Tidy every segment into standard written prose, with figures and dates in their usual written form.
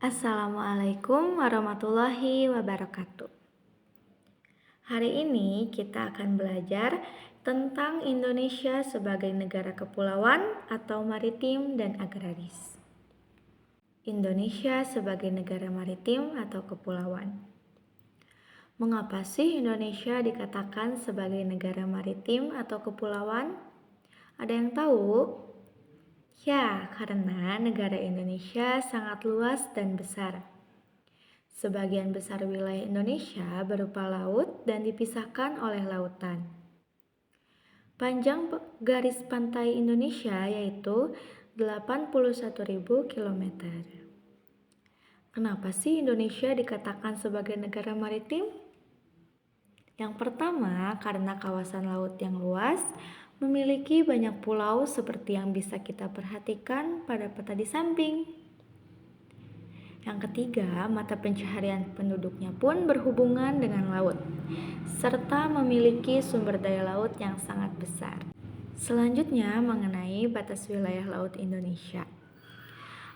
Assalamualaikum warahmatullahi wabarakatuh. Hari ini kita akan belajar tentang Indonesia sebagai negara kepulauan atau maritim dan agraris. Indonesia sebagai negara maritim atau kepulauan. Mengapa sih Indonesia dikatakan sebagai negara maritim atau kepulauan? Ada yang tahu? Ya, karena negara Indonesia sangat luas dan besar. Sebagian besar wilayah Indonesia berupa laut dan dipisahkan oleh lautan. Panjang garis pantai Indonesia yaitu 81.000 km. Kenapa sih Indonesia dikatakan sebagai negara maritim? Yang pertama, karena kawasan laut yang luas memiliki banyak pulau seperti yang bisa kita perhatikan pada peta di samping. Yang ketiga, mata pencaharian penduduknya pun berhubungan dengan laut, serta memiliki sumber daya laut yang sangat besar. Selanjutnya, mengenai batas wilayah laut Indonesia.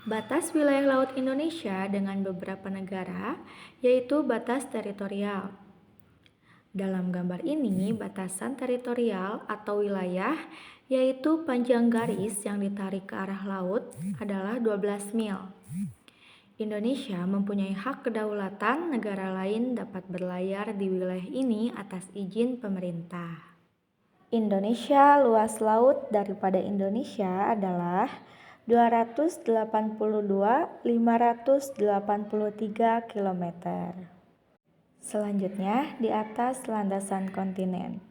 Batas wilayah laut Indonesia dengan beberapa negara, yaitu batas teritorial. Dalam gambar ini, batasan teritorial atau wilayah, yaitu panjang garis yang ditarik ke arah laut adalah 12 mil. Indonesia mempunyai hak kedaulatan, negara lain dapat berlayar di wilayah ini atas izin pemerintah. Indonesia luas laut daripada Indonesia adalah 282.583 km. Selanjutnya, di atas landasan kontinen.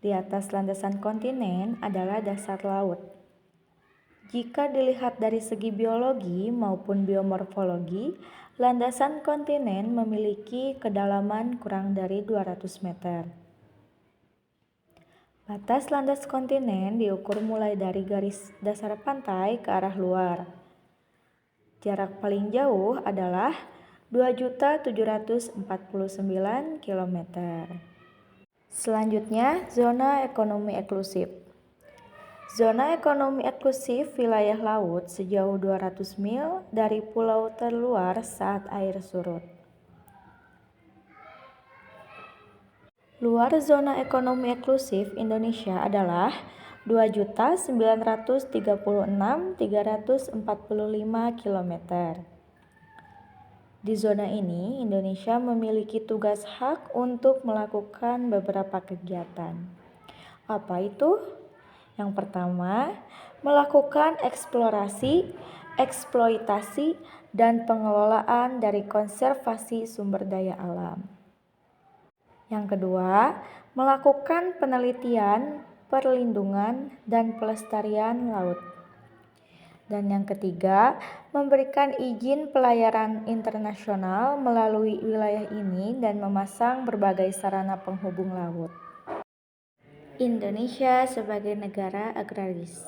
Di atas landasan kontinen adalah dasar laut. Jika dilihat dari segi biologi maupun biomorfologi, landasan kontinen memiliki kedalaman kurang dari 200 meter. Batas landas kontinen diukur mulai dari garis dasar pantai ke arah luar. Jarak paling jauh adalah 2.749 km. Selanjutnya, zona ekonomi eksklusif. Zona ekonomi eksklusif wilayah laut sejauh 200 mil dari pulau terluar saat air surut. Luar zona ekonomi eksklusif Indonesia adalah 2.936.345 km. Di zona ini, Indonesia memiliki tugas hak untuk melakukan beberapa kegiatan. Apa itu? Yang pertama, melakukan eksplorasi, eksploitasi, dan pengelolaan dari konservasi sumber daya alam. Yang kedua, melakukan penelitian, perlindungan, dan pelestarian laut. Dan yang ketiga, memberikan izin pelayaran internasional melalui wilayah ini dan memasang berbagai sarana penghubung laut. Indonesia sebagai negara agraris.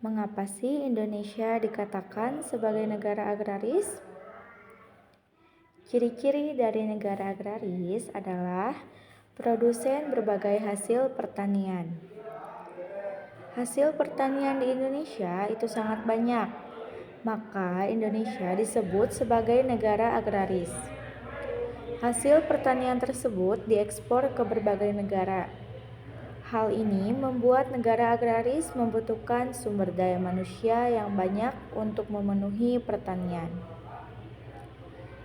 Mengapa sih Indonesia dikatakan sebagai negara agraris? Ciri-ciri dari negara agraris adalah produsen berbagai hasil pertanian. Hasil pertanian di Indonesia itu sangat banyak, maka Indonesia disebut sebagai negara agraris. Hasil pertanian tersebut diekspor ke berbagai negara. Hal ini membuat negara agraris membutuhkan sumber daya manusia yang banyak untuk memenuhi pertanian.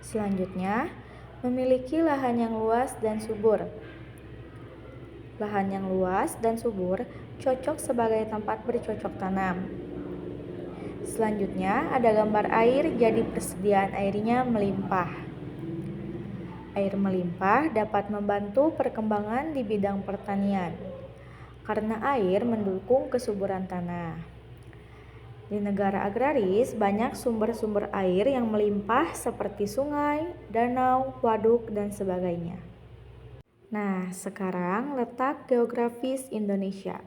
Selanjutnya, memiliki lahan yang luas dan subur. Lahan yang luas dan subur cocok sebagai tempat bercocok tanam. Selanjutnya, ada gambar air, jadi persediaan airnya melimpah. Air melimpah dapat membantu perkembangan di bidang pertanian, karena air mendukung kesuburan tanah. Di negara agraris, banyak sumber-sumber air yang melimpah seperti sungai, danau, waduk, dan sebagainya. Nah, sekarang letak geografis Indonesia.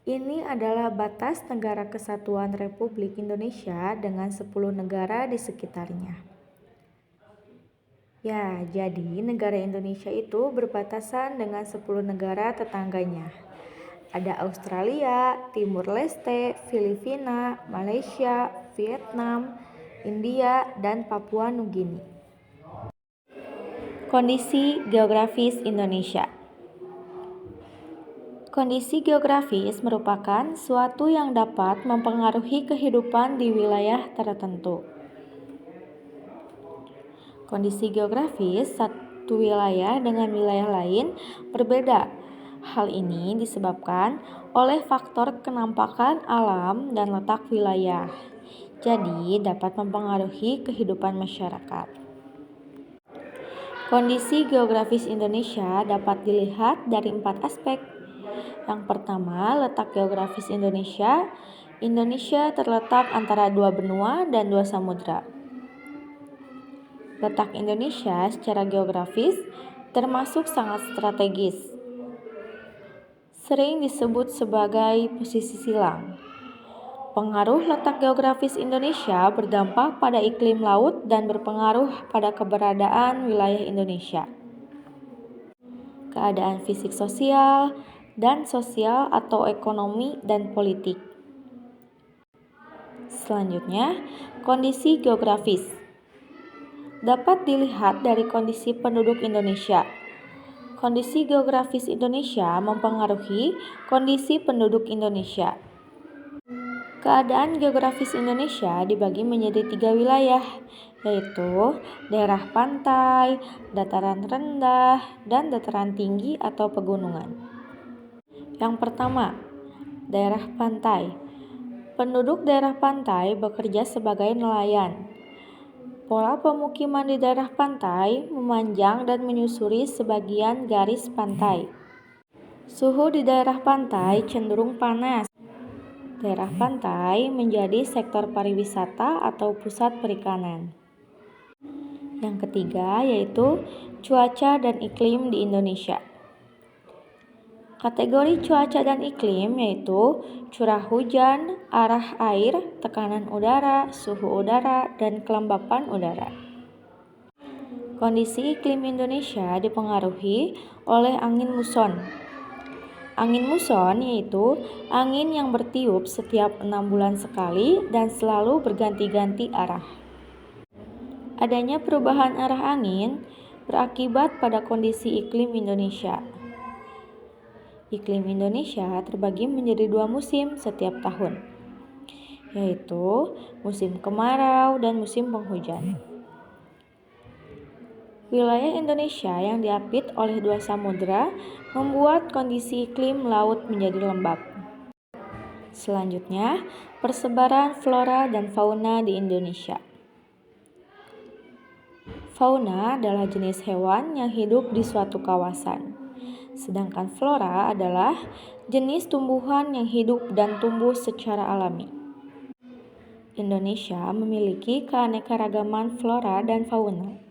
Ini adalah batas negara kesatuan Republik Indonesia dengan 10 negara di sekitarnya. Ya, jadi negara Indonesia itu berbatasan dengan 10 negara tetangganya. Ada Australia, Timur Leste, Filipina, Malaysia, Vietnam, India, dan Papua Nugini. Kondisi geografis Indonesia. Kondisi geografis merupakan suatu yang dapat mempengaruhi kehidupan di wilayah tertentu. Kondisi geografis satu wilayah dengan wilayah lain berbeda. Hal ini disebabkan oleh faktor kenampakan alam dan letak wilayah. Jadi, dapat mempengaruhi kehidupan masyarakat. Kondisi geografis Indonesia dapat dilihat dari 4 aspek. Yang pertama, letak geografis Indonesia. Indonesia terletak antara 2 benua dan 2 samudra. Letak Indonesia secara geografis termasuk sangat strategis. Sering disebut sebagai posisi silang. Pengaruh letak geografis Indonesia berdampak pada iklim laut dan berpengaruh pada keberadaan wilayah Indonesia. Keadaan fisik sosial dan sosial atau ekonomi dan politik. Selanjutnya, kondisi geografis dapat dilihat dari kondisi penduduk Indonesia. Kondisi geografis Indonesia mempengaruhi kondisi penduduk Indonesia. Keadaan geografis Indonesia dibagi menjadi 3 wilayah, yaitu daerah pantai, dataran rendah, dan dataran tinggi atau pegunungan. Yang pertama, daerah pantai. Penduduk daerah pantai bekerja sebagai nelayan. Pola pemukiman di daerah pantai memanjang dan menyusuri sebagian garis pantai. Suhu di daerah pantai cenderung panas. Daerah pantai menjadi sektor pariwisata atau pusat perikanan. Yang ketiga yaitu cuaca dan iklim di Indonesia. Kategori cuaca dan iklim yaitu curah hujan, arah air, tekanan udara, suhu udara, dan kelembapan udara. Kondisi iklim Indonesia dipengaruhi oleh angin muson. Angin muson yaitu angin yang bertiup setiap 6 bulan sekali dan selalu berganti-ganti arah. Adanya perubahan arah angin berakibat pada kondisi iklim Indonesia. Iklim Indonesia terbagi menjadi 2 musim setiap tahun, yaitu musim kemarau dan musim penghujan. Wilayah Indonesia yang diapit oleh 2 samudra membuat kondisi iklim laut menjadi lembab. Selanjutnya, persebaran flora dan fauna di Indonesia. Fauna adalah jenis hewan yang hidup di suatu kawasan. Sedangkan flora adalah jenis tumbuhan yang hidup dan tumbuh secara alami. Indonesia memiliki keanekaragaman flora dan fauna.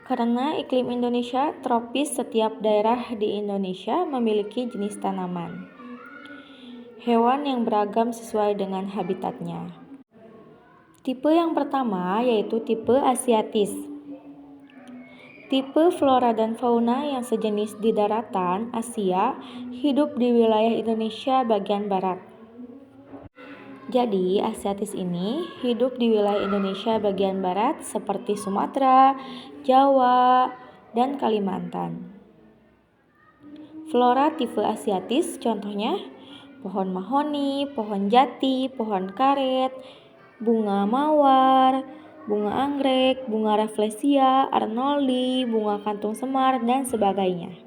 Karena iklim Indonesia tropis, setiap daerah di Indonesia memiliki jenis tanaman, hewan yang beragam sesuai dengan habitatnya. Tipe yang pertama yaitu tipe asiatis. Tipe flora dan fauna yang sejenis di daratan Asia hidup di wilayah Indonesia bagian barat. Jadi, asiatis ini hidup di wilayah Indonesia bagian barat seperti Sumatera, Jawa, dan Kalimantan. Flora tipe asiatis contohnya pohon mahoni, pohon jati, pohon karet, bunga mawar, bunga anggrek, bunga rafflesia, arnoldi, bunga kantung semar, dan sebagainya.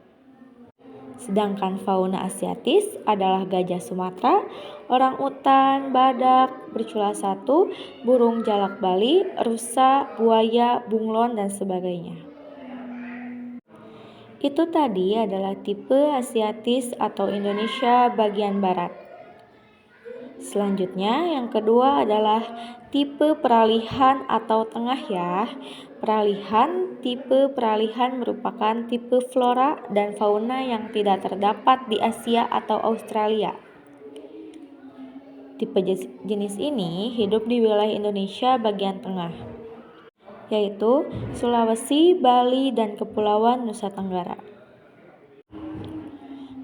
Sedangkan fauna asiatis adalah gajah Sumatera, orangutan, badak, bercula satu, burung jalak Bali, rusa, buaya, bunglon, dan sebagainya. Itu tadi adalah tipe asiatis atau Indonesia bagian barat. Selanjutnya yang kedua adalah tipe peralihan atau tengah ya. Tipe peralihan merupakan tipe flora dan fauna yang tidak terdapat di Asia atau Australia. Tipe jenis ini hidup di wilayah Indonesia bagian tengah, yaitu Sulawesi, Bali, dan Kepulauan Nusa Tenggara.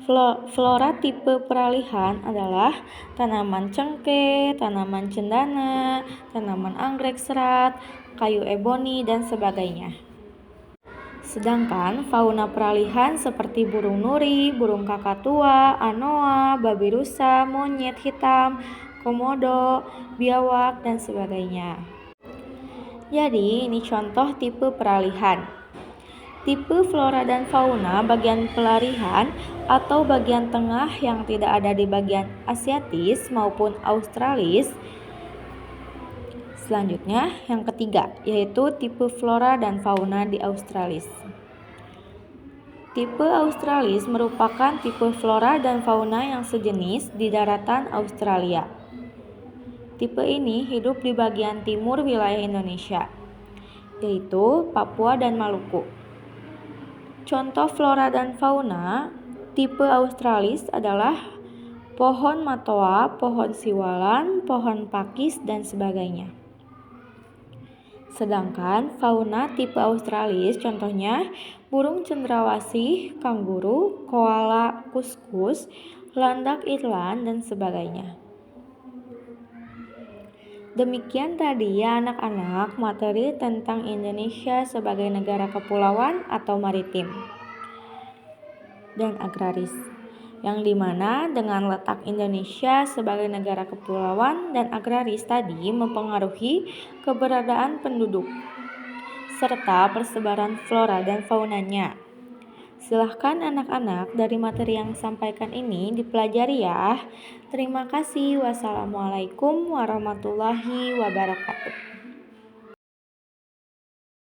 Flora tipe peralihan adalah tanaman cengkeh, tanaman cendana, tanaman anggrek serat, kayu eboni, dan sebagainya. Sedangkan fauna peralihan seperti burung nuri, burung kakatua, anoa, babi rusa, monyet hitam, komodo, biawak, dan sebagainya. Jadi, ini contoh tipe peralihan. Tipe flora dan fauna bagian pelarihan atau bagian tengah yang tidak ada di bagian asiatis maupun australis. Selanjutnya, yang ketiga, yaitu tipe flora dan fauna di Australis. Tipe Australis merupakan tipe flora dan fauna yang sejenis di daratan Australia. Tipe ini hidup di bagian timur wilayah Indonesia, yaitu Papua dan Maluku. Contoh flora dan fauna tipe Australis adalah pohon matoa, pohon siwalan, pohon pakis, dan sebagainya. Sedangkan fauna tipe Australis contohnya burung cendrawasih, kanguru, koala, kuskus, landak Irland, dan sebagainya. Demikian tadi ya anak-anak materi tentang Indonesia sebagai negara kepulauan atau maritim dan agraris, yang dimana dengan letak Indonesia sebagai negara kepulauan dan agraris tadi mempengaruhi keberadaan penduduk serta persebaran flora dan faunanya. Silahkan anak-anak dari materi yang disampaikan ini dipelajari ya. Terima kasih. Wassalamualaikum warahmatullahi wabarakatuh.